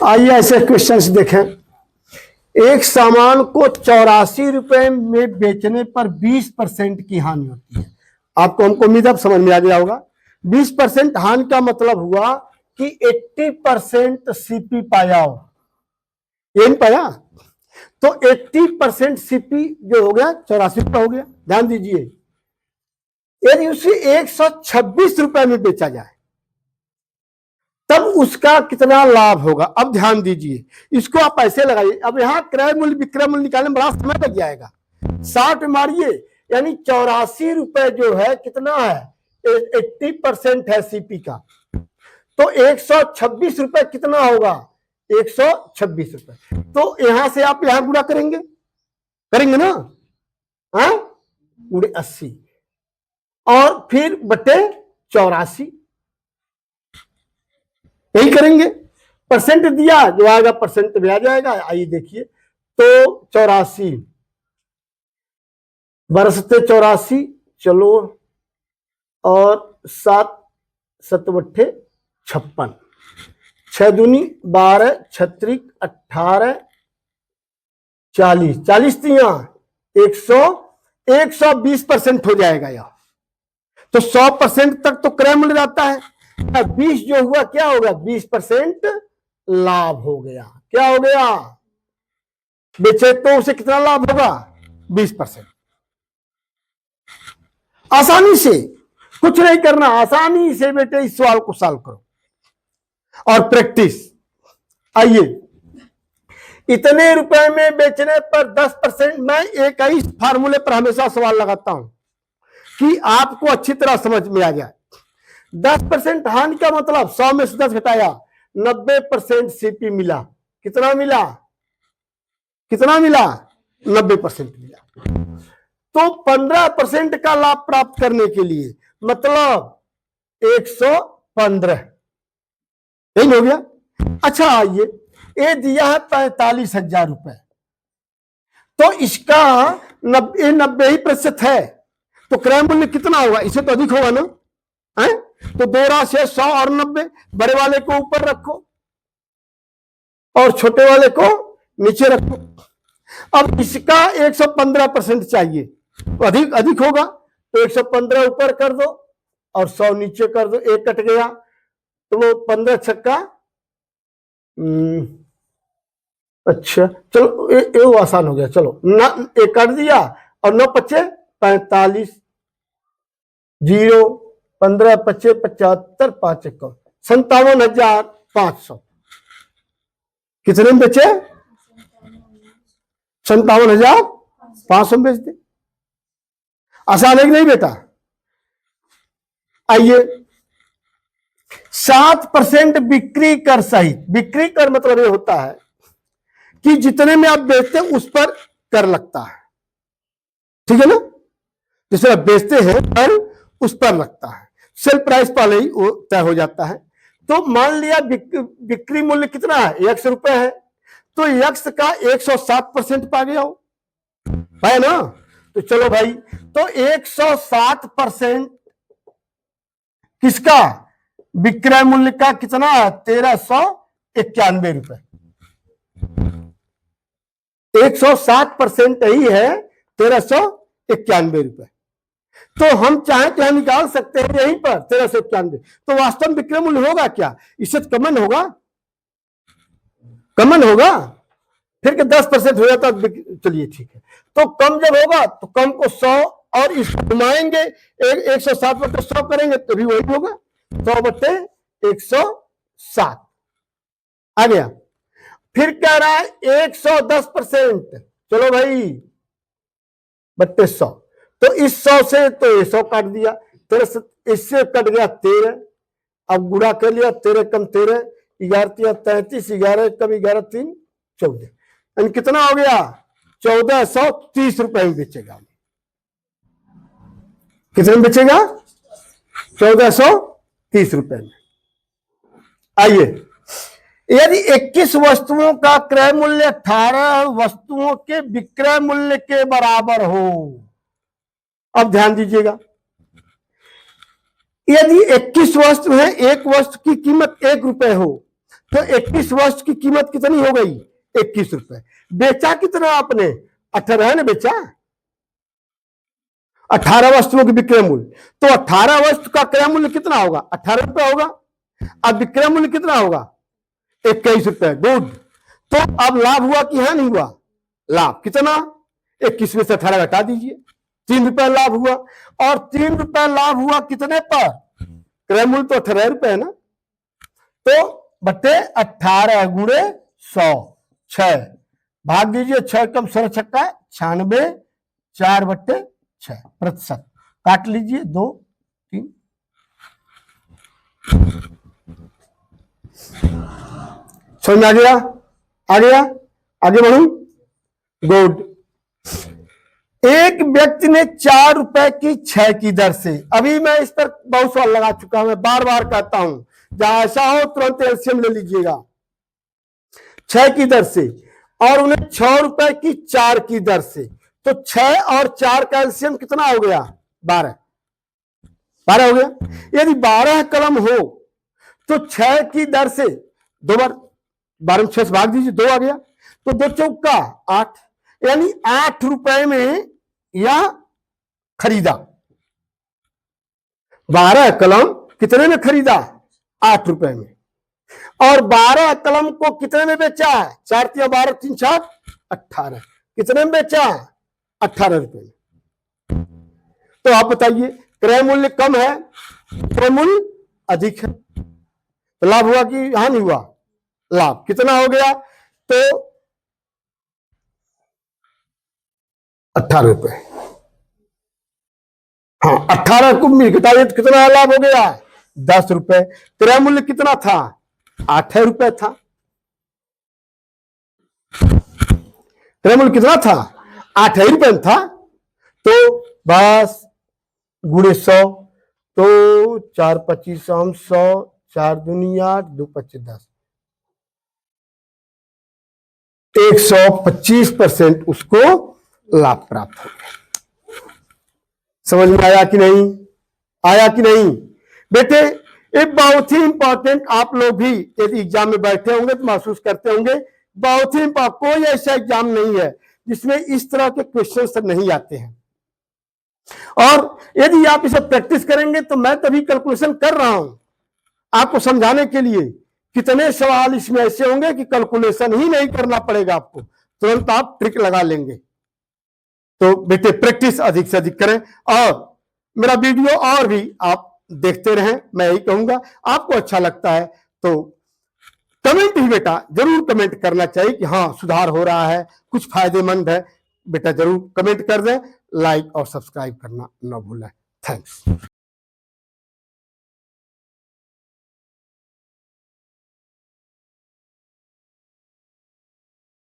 आइए ऐसे क्वेश्चंस देखें। एक सामान को 84 रुपए में बेचने पर 20% की हानि होती है। आपको हमको उम्मीद है समझ में आ गया होगा। 20% हानि का मतलब हुआ कि 80% सीपी पाया हो, ये नहीं पाया तो 80% सीपी जो हो गया 84 रुपया हो गया। ध्यान दीजिए, यदि उसे 126 रुपए में बेचा जाए तब उसका कितना लाभ होगा। अब ध्यान दीजिए, इसको आप ऐसे लगाइए। अब यहां क्रय मूल्य विक्रय मूल्य निकालने में बड़ा समय लग जाएगा। 60 मारिए, यानी 84 रुपए जो है कितना है, 80% है सीपी का, तो 126 रुपए कितना होगा, 126 रुपए। तो यहां से आप यहां गुणा करेंगे, करेंगे ना, हाँ, पूरे 80 और फिर बटे 84, यही करेंगे। परसेंट दिया जो आएगा परसेंट में आ जाएगा। आइए देखिए, तो 84 बरसते 84, चलो, और 7 7 56, 6 दूनी 12, 36 18, 40 40 तिया 120% हो जाएगा यह। तो 100% तक तो क्रय मूल्य रहता है। 20 जो हुआ क्या होगा, 20% लाभ हो गया। क्या हो गया, बेचे तो उसे कितना लाभ होगा, 20%। आसानी से, कुछ नहीं करना, आसानी से बेटे इस सवाल को सॉल्व करो और प्रैक्टिस। आइए, इतने रुपए में बेचने पर 10%, मैं एक ही फार्मूले पर हमेशा सवाल लगाता हूं कि आपको अच्छी तरह समझ में आ जाए। 10% हानि का मतलब 100 में से 10 घटाया, 90% सीपी मिला। कितना मिला, कितना मिला, 90% मिला। तो 15% का लाभ प्राप्त करने के लिए मतलब 115, यही हो गया। अच्छा आइए, ये दिया है 45,000 रुपए, तो इसका 90% है, तो क्रय मूल्य कितना होगा, इसे तो अधिक होगा ना, है? तो 12 से 100 और 90, बड़े वाले को ऊपर रखो और छोटे वाले को नीचे रखो। अब इसका 115% चाहिए, तो अधिक अधिक होगा, तो 115 ऊपर कर दो और 100 नीचे कर दो। एक कट गया, तो वो 15 छक्का, अच्छा चलो ये आसान हो गया। चलो ना, एक काट दिया और 9 पच्चे 45, 0 15 पच्चे 75, 5 1 57,500। कितने में बेचे, 57,500 में बेच दे। आसान है कि नहीं बेटा। आइए, 7% बिक्री कर सहित, बिक्री कर मतलब ये होता है कि जितने में आप बेचते हैं उस पर कर लगता है, ठीक है ना। जिसे आप बेचते हैं पर उस पर लगता है, सेल प्राइस पहले ही वो तय हो जाता है। तो मान लिया बिक्री मूल्य कितना है, 100 रुपए है, तो 100 का 107% पा गया हो, है ना। तो चलो भाई, तो 107% किसका, विक्रय मूल्य का कितना है, 1391 रुपए। 107% ही है 1391 रुपए। तो हम चाहे तो निकाल सकते हैं यहीं पर 1391। तो वास्तव में विक्रय मूल्य होगा क्या, इससे कमन होगा, कमन होगा, फिर के 10% हो जाता। चलिए ठीक है, तो कम जब होगा तो कम को 100 और इसको घुमाएंगे, 107/100 करेंगे तो भी वही होगा, 100/107 आ गया। फिर कह रहा है 110%, चलो भाई बट्टे 100, तो इस 100 से तो ये 100 काट दिया, 13 इससे कट गया 13, अब गुणा कर लिया, 13 कम 13, 11 33, 11 कम 11 3 14, यानी कितना हो गया, 1430 रुपए में बेचेगा। कितने में बेचेगा, 1430 रुपए में। आइए, यदि 21 वस्तुओं का क्रय मूल्य 18 वस्तुओं के विक्रय मूल्य के बराबर हो। अब ध्यान दीजिएगा, यदि 21 वस्तु है, एक वस्तु की कीमत 1 रुपए हो, तो 21 वस्तु की कीमत कितनी हो गई? 21 रुपए। बेचा कितना आपने? 18 है ना बेचा, 18 वस्तुओं की विक्रय मूल्य। तो 18 वस्तु का क्रय मूल्य कितना होगा? 18 रुपए होगा। अब विक्रय मूल्य कितना होगा? 21 रुपए। गुड। तो अब लाभ हुआ कि हानि हुआ? लाभ। कितना? 21 में से 18 घटा दीजिए, 3 रुपए लाभ हुआ। और 3 रुपए लाभ हुआ कितने पर? क्रय मूल्य तो 18 रुपए है ना, तो बटे 18 गुणे 100, 6 भाग दीजिए, 6 कम 16 छक्का 96, 4/6 प्रतिशत। काट लीजिए, 2 3। समझ आ गया? आ गया? आगे बढ़ू। गुड। एक व्यक्ति ने 4 रुपए की 6 की दर से, अभी मैं इस पर बहुत सवाल लगा चुका हूं, मैं बार बार कहता हूं, जहां ऐसा हो तुरंत एलसीएम ले लीजिएगा। 6 की दर से, और उन्हें 6 रुपए की 4 की दर से, तो 6 और 4 का एलसीएम कितना हो गया? 12। 12 हो गया। यदि 12 कलम हो तो 6 की दर से 2 बार 12 में 6 से भाग दीजिए, 2 आ गया, तो 2 चौका 8, यानी 8 रुपए में यह खरीदा। 12 कलम कितने में खरीदा? 8 रुपए में। और 12 कलम को कितने में बेचा है? 4 3 12 3 4 18। कितने में बेचा? 18 रुपए में। तो आप बताइए, क्रय मूल्य कम है, क्रय मूल्य अधिक है, तो लाभ हुआ कि हानि हुआ? लाभ। कितना हो गया? तो 18 रुपए। हाँ, 18 को घटाइए तो कितना लाभ हो गया? 10 रुपए। क्रय मूल्य कितना था? 8 रुपए था। क्रय मूल्य कितना था? 8 रुपए था। तो बस गुणे 100, तो 4 25 100, 4 दूनी 8, 2 25 10, 125% उसको लाभ प्राप्त हो गया। समझ में आया कि नहीं? आया कि नहीं बेटे? ये बहुत ही इंपॉर्टेंट, आप लोग भी यदि एग्जाम में बैठे होंगे तो महसूस करते होंगे, बहुत ही कोई ऐसा एग्जाम नहीं है जिसमें इस तरह के क्वेश्चन नहीं आते हैं। और यदि आप इसे प्रैक्टिस करेंगे तो मैं तभी कैलकुलेशन कर रहा हूं आपको समझाने के लिए। कितने सवाल इसमें ऐसे होंगे कि कैलकुलेशन ही नहीं करना पड़ेगा आपको, तुरंत आप ट्रिक लगा लेंगे। तो बेटे प्रैक्टिस अधिक से अधिक करें, और मेरा वीडियो और भी आप देखते रहें, मैं यही कहूंगा। आपको अच्छा लगता है तो कमेंट ही बेटा जरूर कमेंट करना चाहिए कि हाँ सुधार हो रहा है, कुछ फायदेमंद है, बेटा जरूर कमेंट कर दें। लाइक और सब्सक्राइब करना न भूलें। थैंक्स।